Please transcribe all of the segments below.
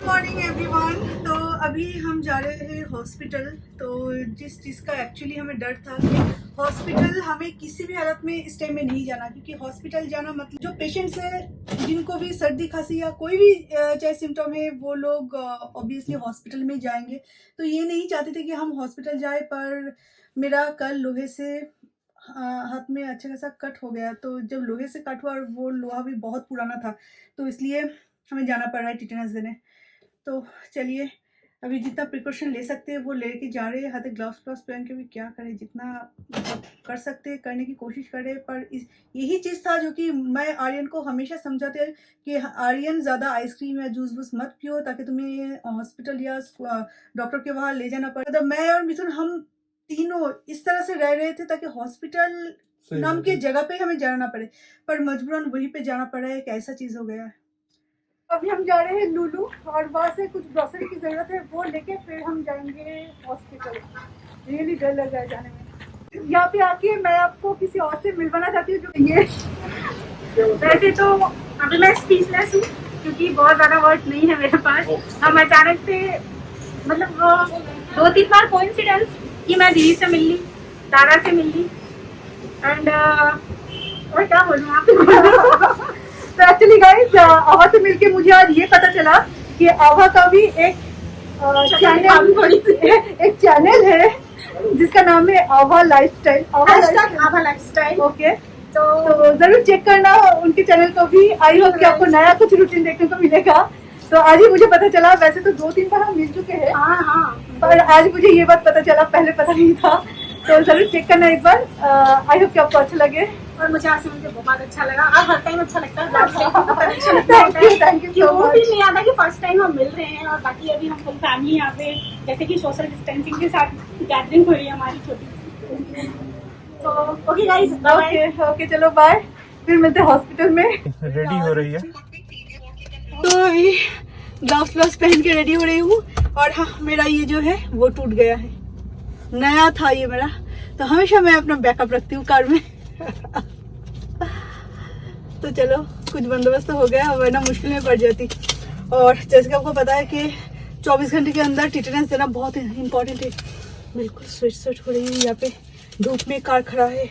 Morning everyone. तो अभी हम जा रहे हैं हॉस्पिटल। तो जिस चीज़ का एक्चुअली हमें डर था कि हॉस्पिटल हमें किसी भी हालत में इस टाइम में नहीं जाना, क्योंकि हॉस्पिटल जाना मतलब जो पेशेंट्स है जिनको भी सर्दी खांसी या कोई भी चाहे सिम्टम है वो लोग ऑब्वियसली हॉस्पिटल में जाएंगे। तो ये नहीं चाहते थे कि हम हॉस्पिटल जाए, पर मेरा कल लोहे से हाथ में अच्छा खासा कट हो गया। तो जब लोहे से कट हुआ और वो लोहा भी बहुत पुराना था, तो इसलिए हमें जाना पड़ रहा है टिटेनस देने। तो चलिए अभी जितना प्रिकॉशन ले सकते हैं वो लेके जा रहे हैं। हाथ ग्लव्स व्लव्स पहन के भी क्या करें, जितना मतलब कर सकते हैं करने की कोशिश करें। पर यही चीज़ था जो कि मैं आर्यन को हमेशा समझाते हैं कि आर्यन ज़्यादा आइसक्रीम या जूस वूस मत पियो, ताकि तुम्हें हॉस्पिटल या डॉक्टर के वहाँ ले जाना पड़े। मतलब मैं और मिथुन हम तीनों इस तरह से रह रहे थे ताकि हॉस्पिटल नाम की जगह पे हमें जाना पड़े, पर मजबूरन वहीं पे जाना पड़ा है। एक ऐसा चीज़ हो गया है। अभी हम जा रहे हैं लुलु और वहाँ से कुछ ग्रोसरी की ज़रूरत है, वो लेके फिर हम जाएंगे हॉस्पिटल। रियली डर लग रहा है जाने में। यहाँ पे आके मैं आपको किसी और से मिलवाना चाहती हूँ जो ये वैसे तो अभी मैं स्पीचलेस हूँ क्योंकि बहुत ज़्यादा वर्ड नहीं है मेरे पास। हम अचानक से मतलब वो 2-3 बार कोइंसिडेंस कि मैं दीदी से मिल ली, दादा से मिल ली एंड और क्या बोलूँ आपको। तो एक्चुअली गाइस आभा से मिलके मुझे आज ये पता चला कि आभा का भी एक चैनल है जिसका नाम है आभा लाइफस्टाइल। आभा लाइफस्टाइल। ओके, तो जरूर चेक करना उनके चैनल को भी। आई होप कि आपको नया कुछ रूटीन देखने को मिलेगा। तो आज ही मुझे पता चला, वैसे तो 2-3 बार हम मिल चुके हैं। हाँ, पर आज मुझे ये बात पता चला, पहले पता नहीं था। तो जरूर चेक करना एक बार। आई होप कि आपको अच्छा लगे। और मुझे आज से मुझे बहुत अच्छा लगा। अब हर टाइम अच्छा लगता है। Thank you so much. Feel नहीं आता कि फर्स्ट टाइम हम मिल रहे हैं। और बाकी अभी हम फुल फैमिली यहाँ पे जैसे कि सोशल डिस्टेंसिंग के साथ गैदरिंग हो रही है हमारी छोटी सी। तो ओके गाइस, ओके चलो बाय, फिर मिलते हैं हॉस्पिटल में। रेडी हो रही है। तो अभी ग्लव्स व्लव्स पहन के रेडी हो रही हूँ। और हाँ, मेरा ये जो है वो टूट गया है, नया था ये मेरा। तो हमेशा मैं अपना बैकअप रखती हूँ कार में। तो चलो कुछ बंदोबस्त तो हो गया, वरना मुश्किल में पड़ जाती। और जैसे कि आपको पता है कि 24 घंटे के अंदर टिटेनस देना बहुत इम्पोर्टेंट है। बिल्कुल स्वेट हो रही है, यहाँ पे धूप में कार खड़ा है।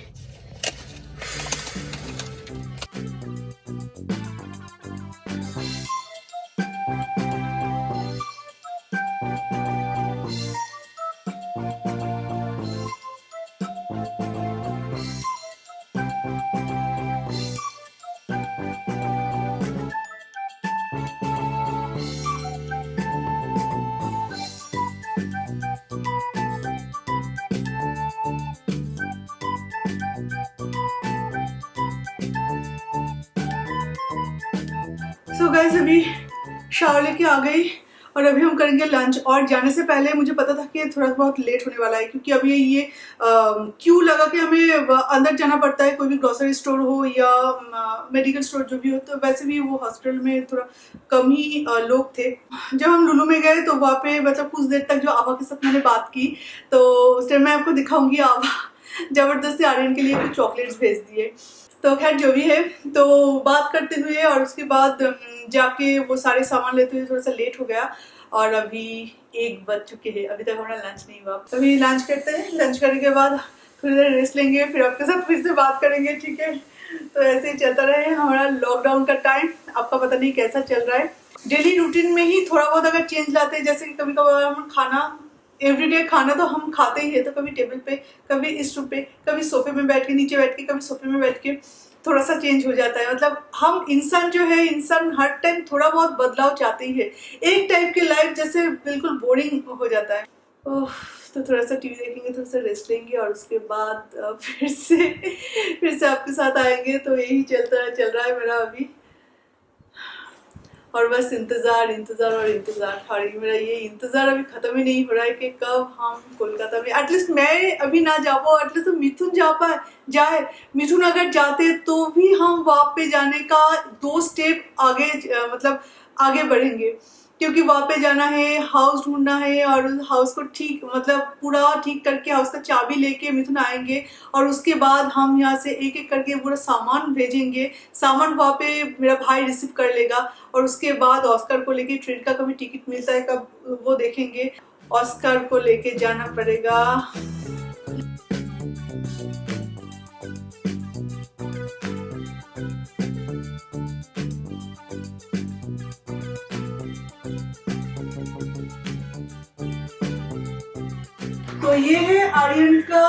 सो गाइस अभी शावर लेके आ गई और अभी हम करेंगे लंच। और जाने से पहले मुझे पता था कि थोड़ा बहुत लेट होने वाला है, क्योंकि अभी ये क्यू लगा के हमें अंदर जाना पड़ता है, कोई भी ग्रोसरी स्टोर हो या मेडिकल स्टोर जो भी हो। तो वैसे भी वो हॉस्पिटल में थोड़ा कम ही लोग थे। जब हम लुलु में गए तो वहाँ पे मतलब कुछ देर तक जो आभा के साथ मैंने बात की, तो उस टाइम मैं आपको दिखाऊंगी। आभा जबरदस्ती आर्यन के लिए कुछ चॉकलेट्स भेज दिए। तो खैर जो भी है, तो बात करते हुए और उसके बाद जाके वो सारे सामान लेते हुए थोड़ा सा लेट हो गया। और अभी 1 बज चुके हैं, अभी तक हमारा लंच नहीं हुआ। अभी लंच करते हैं, लंच करने के बाद थोड़ी देर रेस्ट लेंगे, फिर आपके साथ फिर से बात करेंगे, ठीक है। तो ऐसे ही चलता रहे हमारा लॉकडाउन का टाइम। आपका पता नहीं कैसा चल रहा है। डेली रूटीन में ही थोड़ा बहुत अगर चेंज लाते हैं, जैसे कि कभी कभार हम खाना एवरीडे खाना तो हम खाते ही है, तो कभी टेबल पे, कभी इस रूम पे, कभी सोफे में बैठ के, नीचे बैठ के, कभी सोफे में बैठ के, थोड़ा सा चेंज हो जाता है। मतलब हम इंसान जो है, इंसान हर टाइम थोड़ा बहुत बदलाव चाहते ही है। एक टाइप की लाइफ जैसे बिल्कुल बोरिंग हो जाता है। तो थोड़ा सा टीवी देखेंगे, थोड़ा सा रेस्ट लेंगे और उसके बाद फिर से आपके साथ आएंगे। तो यही चल रहा है मेरा अभी। और बस इंतज़ार और इंतज़ार। और मेरा ये इंतज़ार अभी ख़त्म ही नहीं हो रहा है कि कब हम कोलकाता में, एटलीस्ट मैं अभी ना जा पाऊँ, एटलीस्ट मिथुन जाए। मिथुन अगर जाते तो भी हम वहाँ पे जाने का 2 स्टेप आगे मतलब आगे बढ़ेंगे। क्योंकि वहाँ पे जाना है, हाउस ढूंढना है और उस हाउस को ठीक मतलब पूरा ठीक करके हाउस का चाबी लेके मिथुन आएंगे और उसके बाद हम यहाँ से एक एक करके पूरा सामान भेजेंगे। सामान वहाँ पे मेरा भाई रिसीव कर लेगा और उसके बाद ऑस्कर को लेके ट्रेन का कभी टिकट मिलता है कब वो देखेंगे। ऑस्कर को लेके जाना पड़ेगा। तो ये है आर्यन का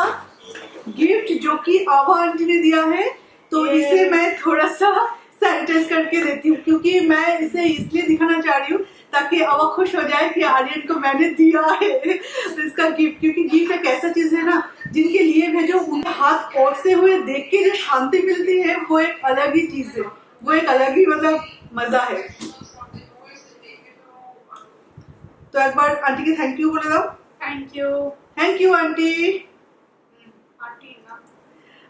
गिफ्ट जो कि आभा आंटी ने दिया है। तो इसे मैं थोड़ा सा सैनिटाइज करके देती हूँ क्योंकि मैं इसे इसलिए दिखाना चाह रही हूँ ताकि आभा खुश हो जाए कि आर्यन को मैंने दिया है तो इसका गिफ्ट। क्योंकि गिफ्ट एक ऐसा चीज है ना जिनके लिए भेजो उनके हाथ पहुंचते हुए देख के जो शांति मिलती है वो एक अलग ही चीज है, वो एक अलग ही मतलब मजा है। तो एक बार आंटी के थैंक यू बोले दो। Thank you. Thank you aunty. Aunty ना,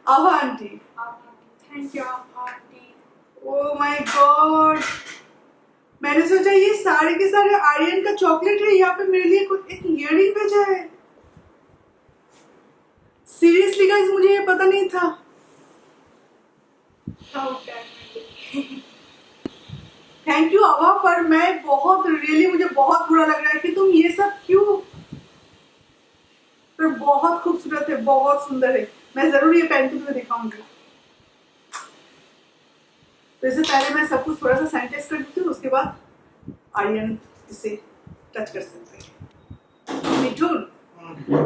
Abha aunty. Thank you aunty. Oh my God, मैंने सोचा ये सारे के सारे आर्यन का चॉकलेट है, यहाँ पे मेरे लिए कुछ एक इयररिंग भेजा है। सीरियसली गाइस मुझे ये पता नहीं था। थैंक यू आभा, पर मैं बहुत रियली मुझे बहुत बुरा लग रहा है कि तुम ये सब क्यों। पर बहुत खूबसूरत है, बहुत सुंदर है, मैं जरूर ये पहन के तुम्हें दिखाऊंगी। तो इससे पहले मैं सब कुछ थोड़ा सा सैनिटाइज कर देती हूँ, उसके बाद आर्यन इसे टच कर सकते हैं। मिठुन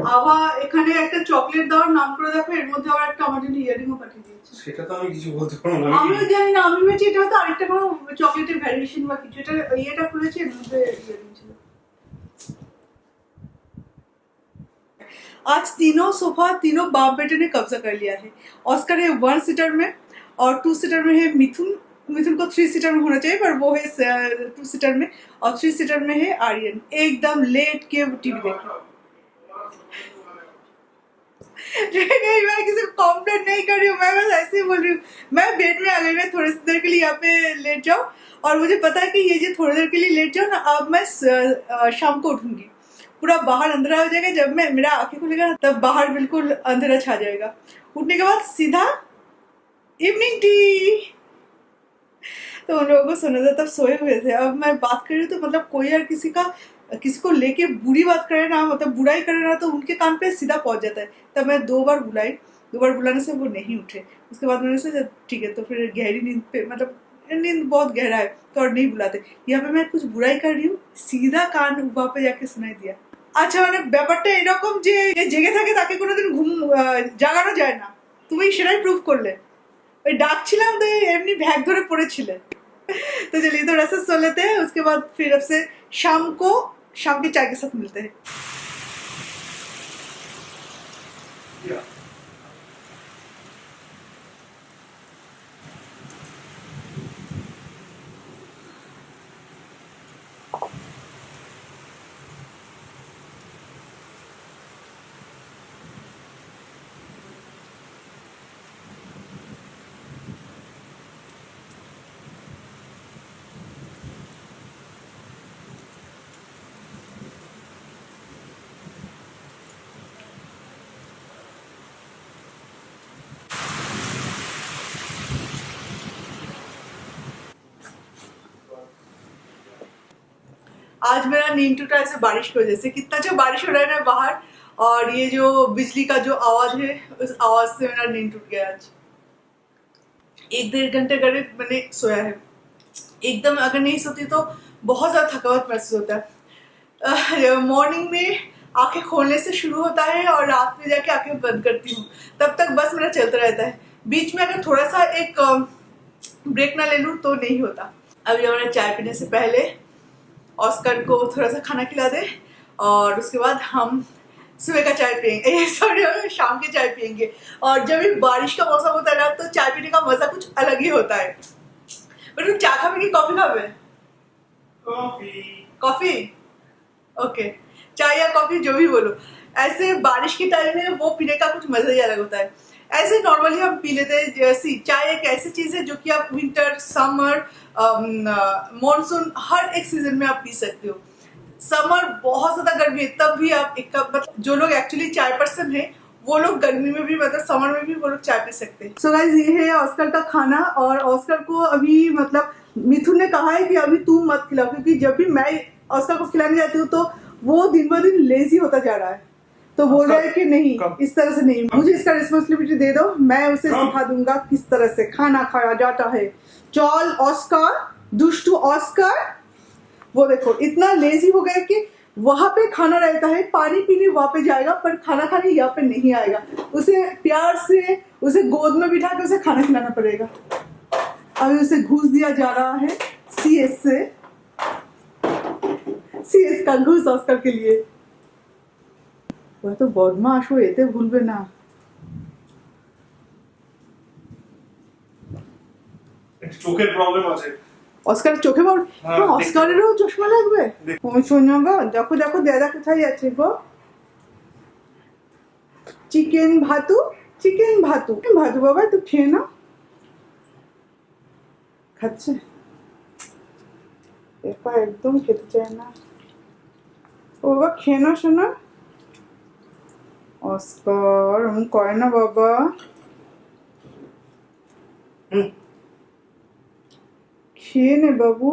আভা এখানে একটা চকলেট দেওয়ার নাম করে দেখো, এর মধ্যে আবার একটা আমার জন্য ইয়ারিংও পাঠিয়ে দিয়েছে। সেটা তো আমি কিছু বলতে পারবো না। আমিও জানি না, আমি ভেবেছি এটা হয়তো আরেকটা কোনো চকলেটের ভ্যারিয়েশন বা কিছু। এটা ইয়েটা খুলেছে, এর মধ্যে ইয়ারিং ছিল। आज तीनों सोफा तीनों बाप बेटे ने कब्जा कर लिया है। ऑस्कर है 1 सीटर में और 2 सीटर में है मिथुन। मिथुन को 3 सीटर में होना चाहिए पर वो है 2 सीटर में, और 3 सीटर में है आर्यन। एकदम लेट के टीवी देख रहा। नहीं, मैं किसी को कॉम्प्लेन नहीं कर रही हूँ, मैं बस ऐसे ही बोल रही हूँ। मैं बेड में आ गई, मैं थोड़ी देर के लिए यहाँ पे लेट जाऊँ और मुझे पता है कि ये जो थोड़ी देर के लिए लेट जाऊँ ना, अब मैं शाम को उठूंगी, पूरा बाहर अंधेरा हो जाएगा। जब मैं मेरा आंखें खुलेगा ना तब बाहर बिल्कुल अंधेरा छा जाएगा। उठने के बाद सीधा इवनिंग टी। तो उन लोगों को सुना था तब सोए हुए थे। अब मैं बात कर रही हूँ तो मतलब कोई यार किसी को लेके बुरी बात करे ना, मतलब बुराई करे ना, तो उनके कान पे सीधा पहुंच जाता है। तब मैं 2 बार बुलाई, 2 बार बुलाने से वो नहीं उठे। उसके बाद मैंने सोचा ठीक है, तो फिर गहरी नींद पे, मतलब नींद बहुत गहरा है तो और नहीं बुलाते। यहाँ पे मैं कुछ बुराई कर रही हूँ, सीधा कान वहाँ पे जाके सुनाई दिया। আচ্ছা মানে ব্যাপারটা এরকম যে জেগে থাকে তাকে কোনোদিন ঘুম জাগানো যায় না, তুমি সেটাই প্রুভ করলে। ওই ডাকছিলাম তো এমনি ভ্যাগ ধরে পড়েছিলে। तो चलिए थोड़ा सा सो लेते हैं, उसके बाद फिर अब से शाम के चाय के साथ मिलते हैं। आज मेरा नींद टूटा ऐसे बारिश की वजह से। कितना जो बारिश हो रहा है ना बाहर, और ये जो बिजली का जो आवाज है उस आवाज से मेरा नींद टूट गया। आज 1-1.5 घंटे करीब मैंने सोया है। एकदम अगर नहीं सोती तो बहुत ज्यादा थकावट महसूस होता है। मॉर्निंग में आंखें खोलने से शुरू होता है और रात में जाके आंखें बंद करती हूँ, तब तक बस मेरा चलता रहता है। बीच में अगर थोड़ा सा एक ब्रेक ना ले लूँ तो नहीं होता। अभी हमारे चाय पीने से पहले ऑस्कर को थोड़ा सा खाना खिला दे और उसके बाद हम सुबह का चाय पियेंगे, सॉरी शाम के चाय पियेंगे। और जब भी बारिश का मौसम होता है ना तो चाय पीने का मजा कुछ अलग ही होता है। बट तुम चाय खावे कि कॉफी खावे? कॉफी ओके, चाय या कॉफी जो भी बोलो, ऐसे बारिश के टाइम में वो पीने का कुछ मजा ही अलग होता है। ऐसे नॉर्मली हम पी लेते हैं। जैसी चाय एक ऐसी चीज है जो कि आप विंटर, समर, मॉनसून हर एक सीजन में आप पी सकते हो। समर बहुत ज्यादा गर्मी है तब भी आप एक कप, मतलब जो लोग एक्चुअली चाय पर्सन है वो लोग गर्मी में भी, मतलब समर में भी वो लोग चाय पी सकते हैं। सो गाइस, ये है ऑस्कर का खाना। और ऑस्कर को अभी मतलब मिथुन ने कहा है कि अभी तुम मत खिलाओ, क्योंकि जब भी मैं ऑस्कर को खिलाने जाती हूँ तो वो दिन ब दिन लेजी होता जा रहा है। तो बोल रहा है कि नहीं, इस तरह से नहीं, मुझे इसका रिस्पॉन्सिबिलिटी दे दो, मैं उसे सिखा दूंगा किस तरह से खाना खाया जाता है। चल ऑस्कर, दुष्टू ऑस्कर, वो देखो इतना लेजी हो गया कि वहां पे खाना रहता है, पानी पीने वहां पे जाएगा पर खाना खाने यहाँ पे नहीं आएगा। उसे प्यार से उसे गोद में बिठा के उसे खाना खिलाना पड़ेगा। अभी उसे घूस दिया जा रहा है सीएस से, सीएस का घूस ऑस्कर के लिए। वह तो बदमाश हो, एते भूलबे ना। চোখের প্রবলেম আছে। অস্কার চোখে পড়, অস্কারেরও চশমা লাগবে। ও শোনো গো, দেখো দেখো দাদা কোথায় যাচ্ছে গো। চিকেন ভাতু, চিকেন ভাতু, ভাতু বাবা তো খেয়ে নাও। খাচ্ছে, এরপর একদম খেতে চায় না। ও বাবা খেয়ে নাও শোনা। অস্কার এমন করে না বাবা। খেয়ে নে বাবু।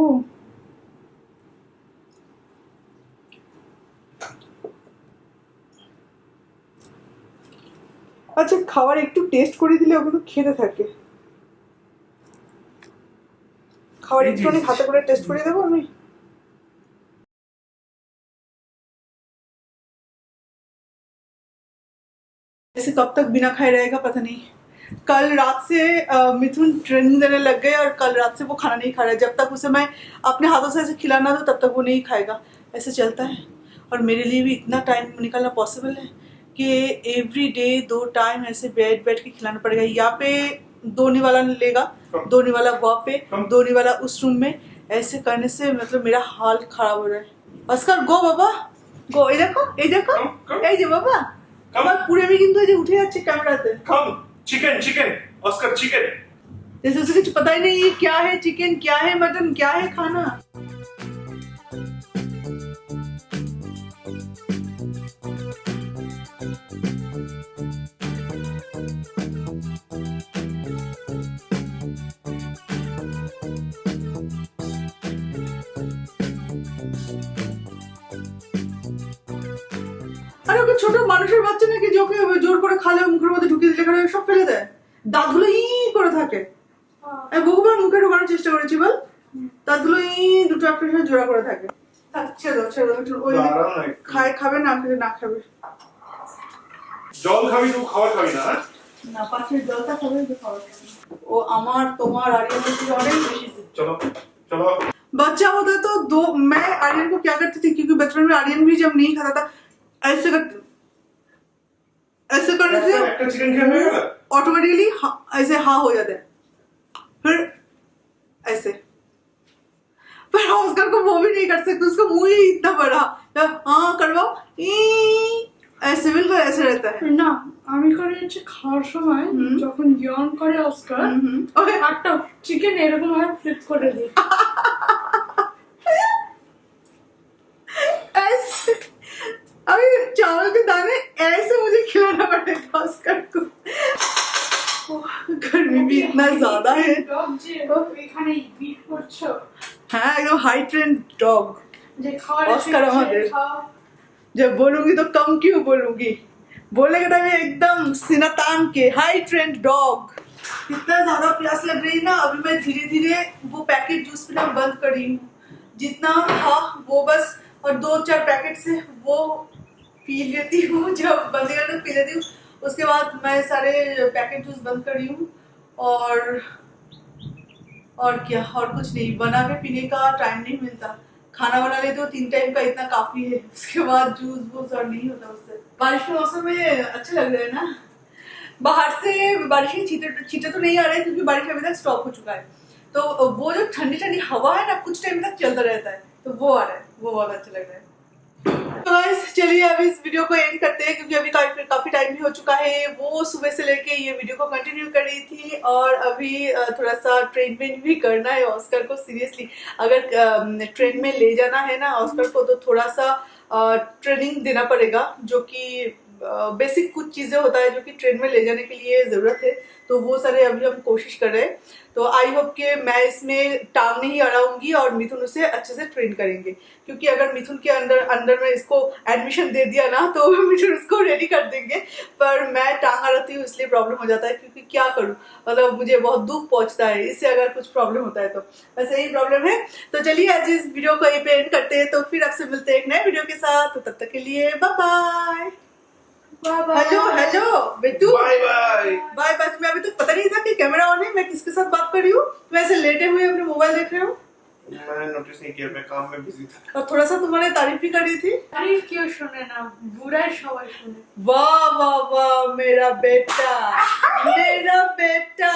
আচ্ছা, খাবার একটু টেস্ট করে দিলে ওকে তো খেতে থাকে। খাবার একটুখানি হাতে করে টেস্ট করে দেবো আমি। ऐसे कब तक बिना खाए रहेगा पता नहीं। कल रात से मिथुन ट्रेनिंग देने लग गए और कल रात से वो खाना नहीं खा रहा है। जब तक उसे मैं अपने हाथों से ऐसे खिलाना दूं तब तक वो नहीं खाएगा। ऐसे चलता है। और मेरे लिए भी इतना टाइम निकालना पॉसिबल है कि एवरी डे 2 टाइम ऐसे बैठ के खिलाना पड़ेगा। यहाँ पे 2 निवाला लेगा, 2 निवाला वहाँ पे, 2 निवाला उस रूम में। ऐसे करने से मतलब मेरा हाल खराब हो रहा है। अस्कर गो बाबा गो, এই দেখো এই দেখো, এই যে বাবা আমার পুরে আমি কিন্তু এই যে উঠে যাচ্ছে ক্যামেরাতে। कम चिकन चिकन ऑस्कर चिकन। जैसे उसे कुछ पता ही नहीं है क्या है चिकन, क्या है मटन, क्या है खाना। আরে ওকে ছোট মানুষের বাচ্চা নাকি যোকে জোর করে খালে মুখের মধ্যে ঢুকিয়ে দিলে করে সব ফেলে দেয়। দাঁতগুলো ই করে থাকে। আমি বহুবার মুখে ঢোকানোর চেষ্টা করেছি বল, দাঁতগুলো ই দুটো একটা সাথে জোড়া করে থাকে। ছেড়ে দাও ছেড়ে দাও, একটু ওই খাবে না, খেতে না খাবে। জল খাবি তো খাবার খাবি না? না, পাশের জলটা খাবে তো খাবার খাবে। ও আমার তোমার आर्यन से অনেক বেশি। चलो चलो। बच्चा होता तो दो, मैं आर्यन को क्या करती थी, क्योंकि बचपन में आर्यन भी जब नहीं खाता था ऐसे करते, ऐसे करने से ऑटोमेटिकली ऐसे हाँ हो जाते हैं। फिर ऐसे, पर ऑस्कर को वो भी नहीं कर सकते, उसका मुंह ही इतना बड़ा। हाँ करवाओ, ऐसे बिल्कुल ऐसे रहता है না। আমি করে হচ্ছে খাওয়ার সময় যখন ইয়ন করে অস্কার, একটা চিকেন এরকম ভাবে ফ্লিপ করে দিই। ऐसे अभी चावल के दाने ऐसे मुझे खिलाना पड़ेगा ऑस्कर को। गर्मी भी इतना ज्यादा है। ডগ যে এখানে বিট করছো, हाँ एकदम हाई ट्रेंड डॉग। যে খাওয়ার অস্কার আমাদের। जब बोलूंगी तो कम क्यों बोलूंगी, बोलने के टाइम एकदम सीना तान के हाई ट्रेंड डॉग। इतना ज्यादा प्यास लग रही है ना, अभी मैं धीरे धीरे वो पैकेट जूस पीना बंद कर रही हूँ। जितना था वो बस, और 2-4 पैकेट से वो पी लेती हूँ, जब बंद करके पी लेती हूँ। उसके बाद मैं सारे पैकेट जूस बंद कर रही हूँ। और क्या, और कुछ नहीं, बना के पीने का टाइम नहीं मिलता। खाना बना लेते हो 3 टाइम का, इतना काफी है। उसके बाद जूस वूस और नहीं होता उससे। बारिश के मौसम में अच्छा लग रहा है ना। बाहर से बारिश के छींटे तो नहीं आ रहे क्योंकि बारिश अभी तक स्टॉप हो चुका है। तो वो जो ठंडी ठंडी हवा है ना, कुछ टाइम तक चलता रहता है, तो वो आ रहा है, वो बहुत अच्छा लग रहा है। तो गाइस चलिए अब इस वीडियो को एंड करते हैं क्योंकि अभी काफी टाइम भी हो चुका है। वो सुबह से लेके ये वीडियो को कंटिन्यू कर रही थी और अभी थोड़ा सा ट्रीटमेंट भी करना है ऑस्कर को। सीरियसली अगर ट्रेन में ले जाना है ना ऑस्कर को तो थोड़ा सा ट्रेनिंग देना पड़ेगा, जो कि बेसिक कुछ चीजें होता है जो कि ट्रेन में ले जाने के लिए जरूरत है। तो वो सारे अभी हम कोशिश कर रहे हैं। तो आई होप कि मैं इसमें टांग नहीं अड़ाऊंगी और मिथुन उसे अच्छे से ट्रेन करेंगे, क्योंकि अगर मिथुन के अंदर में इसको एडमिशन दे दिया ना तो मिथुन उसको रेडी कर देंगे। पर मैं टांग अड़ाती हूँ इसलिए प्रॉब्लम हो जाता है, क्योंकि क्या करूँ, मतलब मुझे बहुत दुख पहुंचता है इससे अगर कुछ प्रॉब्लम होता है तो बस यही प्रॉब्लम है। तो चलिए आज इस वीडियो को यहीं पे एंड करते हैं। तो फिर आपसे मिलते हैं एक नए वीडियो के साथ। तो तब तक के लिए बाय बाय। हेलो हेलो बेटू, बाय बाय। Bye bye. तुम्हें अभी तक पता नहीं था कि कैमरा ऑन है, मैं किसके साथ बात कर रही हूँ। तुम ऐसे लेटे हुए अपने मोबाइल देख रहे हो मैंने नोटिस नहीं किया, मैं काम में बिजी था। और थोड़ा सा तुम्हारी तारीफ भी कर रही थी। तारीफ क्यों শুনে না, বুড়াই সবাই শুনে। वाह वाह वाह मेरा बेटा, मेरा बेटा।